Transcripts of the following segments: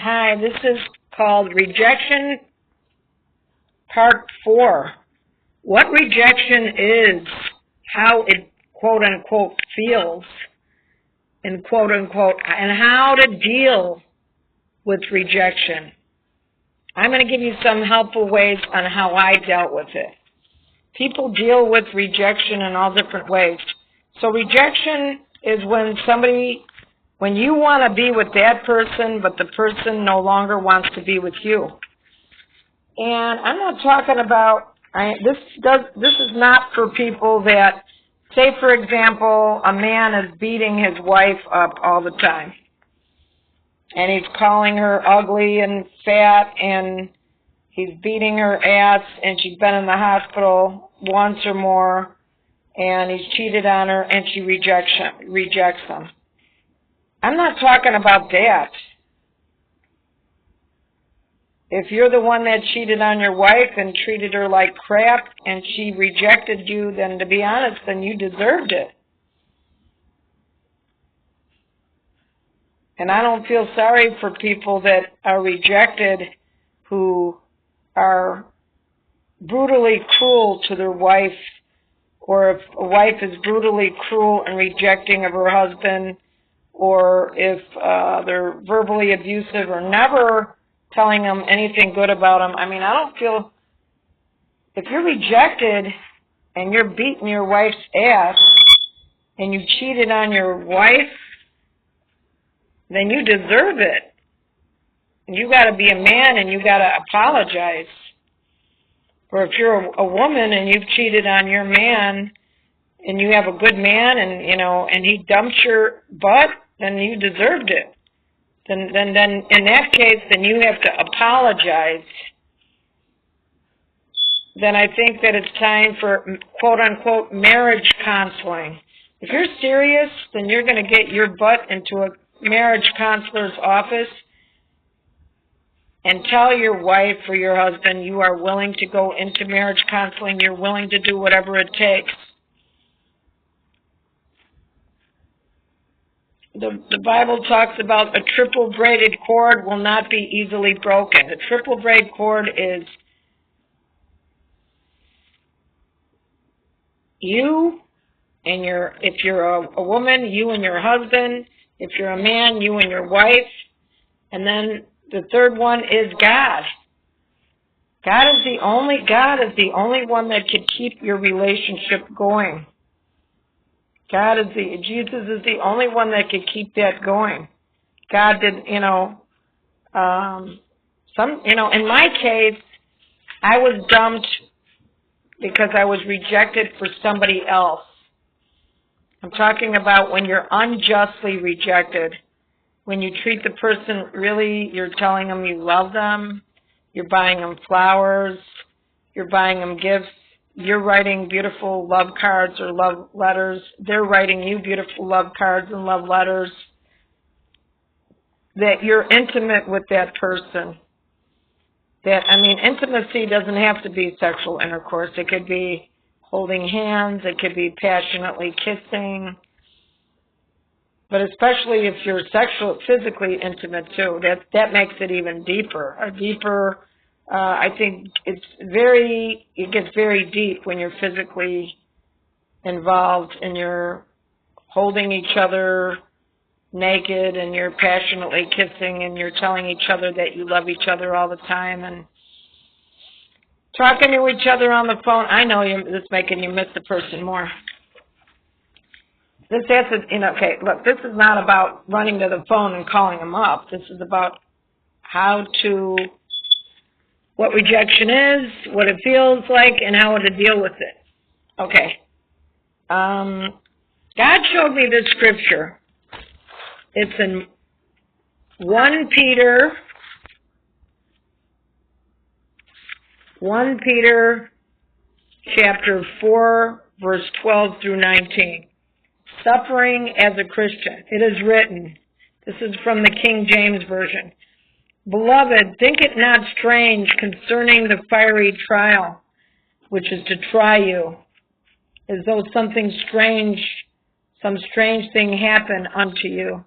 Hi, this is called Rejection, Part 4. What rejection is, how it quote-unquote feels, and quote-unquote, and how to deal with rejection. I'm going to give you some helpful ways on how I dealt with it. People deal with rejection in all different ways. So rejection is when you want to be with that person, but the person no longer wants to be with you. And I'm not talking about, this is not for people that, say for example, a man is beating his wife up all the time. And he's calling her ugly and fat, and he's beating her ass, and she's been in the hospital once or more, and he's cheated on her, and she rejects him. I'm not talking about that. If you're the one that cheated on your wife and treated her like crap, and she rejected you, then to be honest, then you deserved it. And I don't feel sorry for people that are rejected who are brutally cruel to their wife, or if a wife is brutally cruel and rejecting of her husband, or if they're verbally abusive or never telling them anything good about them. I mean, I don't feel, if you're rejected and you're beating your wife's ass and you cheated on your wife, then you deserve it. You got to be a man and you got to apologize. Or if you're a woman and you've cheated on your man and you have a good man and he dumped your butt, then you deserved it. Then in that case, then you have to apologize. Then I think that it's time for quote-unquote marriage counseling. If you're serious, then you're going to get your butt into a marriage counselor's office and tell your wife or your husband you are willing to go into marriage counseling. You're willing to do whatever it takes. The Bible talks about a triple braided cord will not be easily broken. The triple braid cord is you and if you're a woman, you and your husband. If you're a man, you and your wife. And then the third one is God. God is the only one that can keep your relationship going. Jesus is the only one that can keep that going. God did, in my case, I was dumped because I was rejected for somebody else. I'm talking about when you're unjustly rejected. When you treat the person really, you're telling them you love them, you're buying them flowers, you're buying them gifts, you're writing beautiful love cards or love letters, they're writing you beautiful love cards and love letters, that you're intimate with that person. Intimacy doesn't have to be sexual intercourse. It could be holding hands, it could be passionately kissing, but especially if you're physically intimate too, that makes it even deeper. I think it gets very deep when you're physically involved and you're holding each other naked and you're passionately kissing and you're telling each other that you love each other all the time and talking to each other on the phone. I know this is making you miss the person more. This is not about running to the phone and calling them up. This is about what rejection is, what it feels like, and how to deal with it. Okay. God showed me this scripture. It's in 1 Peter chapter 4, verse 12 through 19. Suffering as a Christian. It is written. This is from the King James Version. Beloved, think it not strange concerning the fiery trial, which is to try you, as though some strange thing happen unto you.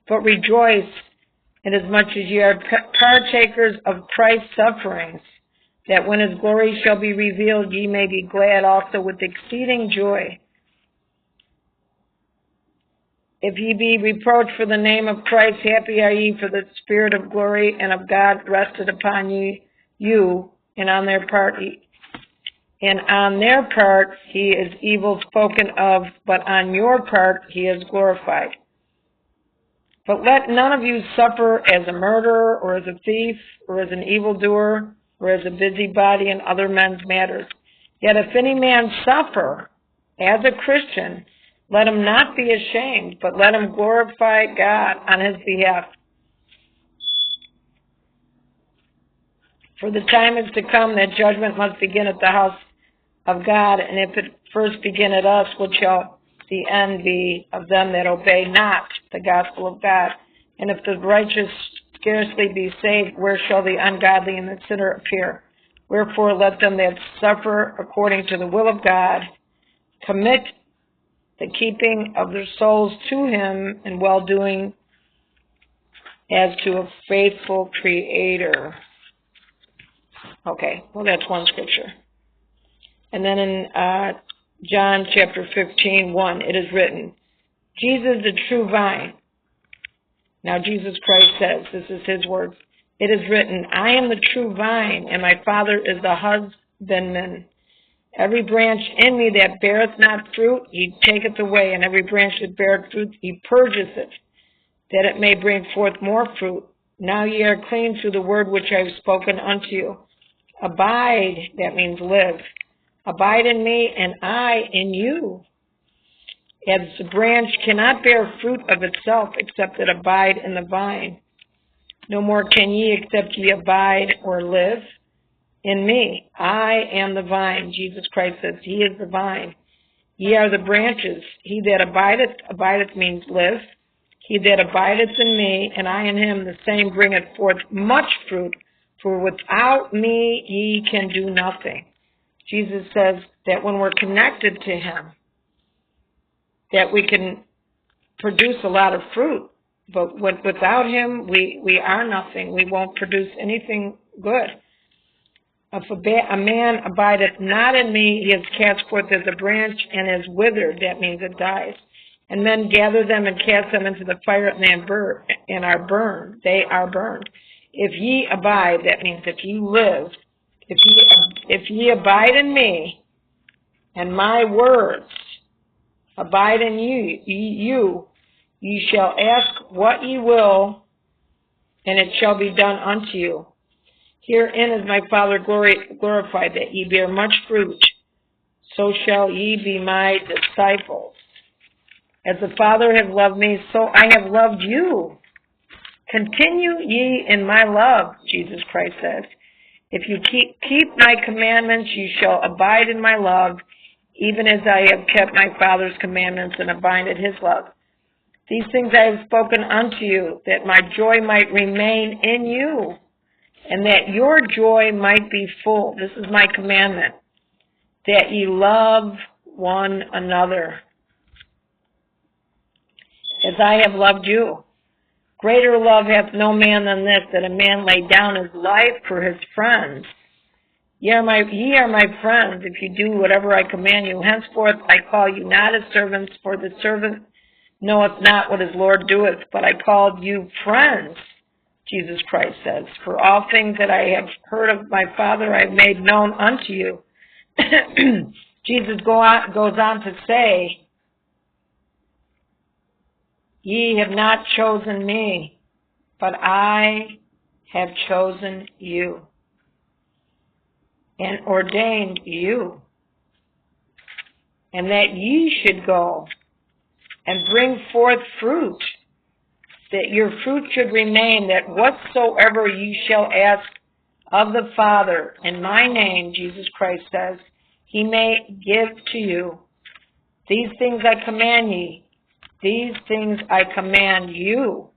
But rejoice inasmuch as ye are partakers of Christ's sufferings, that when his glory shall be revealed, ye may be glad also with exceeding joy. If ye be reproached for the name of Christ, happy are ye, for the Spirit of glory and of God rested upon you, and on their part he is evil spoken of, but on your part he is glorified. But let none of you suffer as a murderer, or as a thief, or as an evildoer, or as a busybody in other men's matters. Yet if any man suffer as a Christian, let him not be ashamed, but let him glorify God on his behalf. For the time is to come that judgment must begin at the house of God, and if it first begin at us, what shall the end be of them that obey not the gospel of God? And if the righteous scarcely be saved, where shall the ungodly and the sinner appear? Wherefore let them that suffer according to the will of God commit the keeping of their souls to him in well-doing as to a faithful Creator. Okay, well that's one scripture. And then in John chapter 15:1, it is written, Jesus the true vine. Now Jesus Christ says, this is his word, it is written, I am the true vine, and my Father is the husbandman. Every branch in me that beareth not fruit, he taketh away, and every branch that beareth fruit, he purges it, that it may bring forth more fruit. Now ye are clean through the word which I have spoken unto you. Abide, that means live. Abide in me, and I in you. As the branch cannot bear fruit of itself, except it abide in the vine, no more can ye except ye abide or live in me. I am the vine. Jesus Christ says, he is the vine. Ye are the branches. He that abideth means live. He that abideth in me, and I in him, the same bringeth forth much fruit, for without me ye can do nothing. Jesus says that when we're connected to him, that we can produce a lot of fruit, but without him, we are nothing. We won't produce anything good. If a man abideth not in me, he is cast forth as a branch and is withered. That means it dies. And men gather them and cast them into the fire and are burned. They are burned. If ye abide, that means if ye live, if ye abide in me, and my words abide in you, ye shall ask what ye will, and it shall be done unto you. Herein is my Father glorified, that ye bear much fruit, so shall ye be my disciples. As the Father hath loved me, so I have loved you. Continue ye in my love, Jesus Christ says. If you keep my commandments, you shall abide in my love, even as I have kept my Father's commandments and abide in his love. These things I have spoken unto you, that my joy might remain in you, and that your joy might be full. This is my commandment, that ye love one another, as I have loved you. Greater love hath no man than this, that a man lay down his life for his friends. Ye are my friends, if you do whatever I command you. Henceforth I call you not as servants, for the servant knoweth not what his Lord doeth, but I called you friends, Jesus Christ says. For all things that I have heard of my Father I have made known unto you. Jesus goes on to say, ye have not chosen me, but I have chosen you and ordained you, and that ye should go and bring forth fruit, that your fruit should remain, that whatsoever ye shall ask of the Father in my name, Jesus Christ says, he may give to you. These things I command ye. These things I command you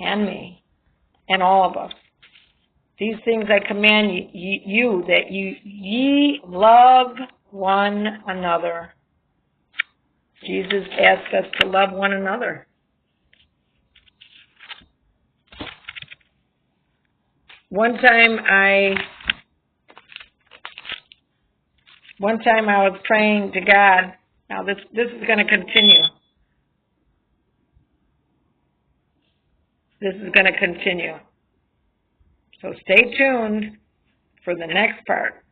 and me and all of us. These things I command you, that ye love one another. Jesus asked us to love one another. one time I was praying to God. Now this is going to continue. This is going to continue. So stay tuned for the next part.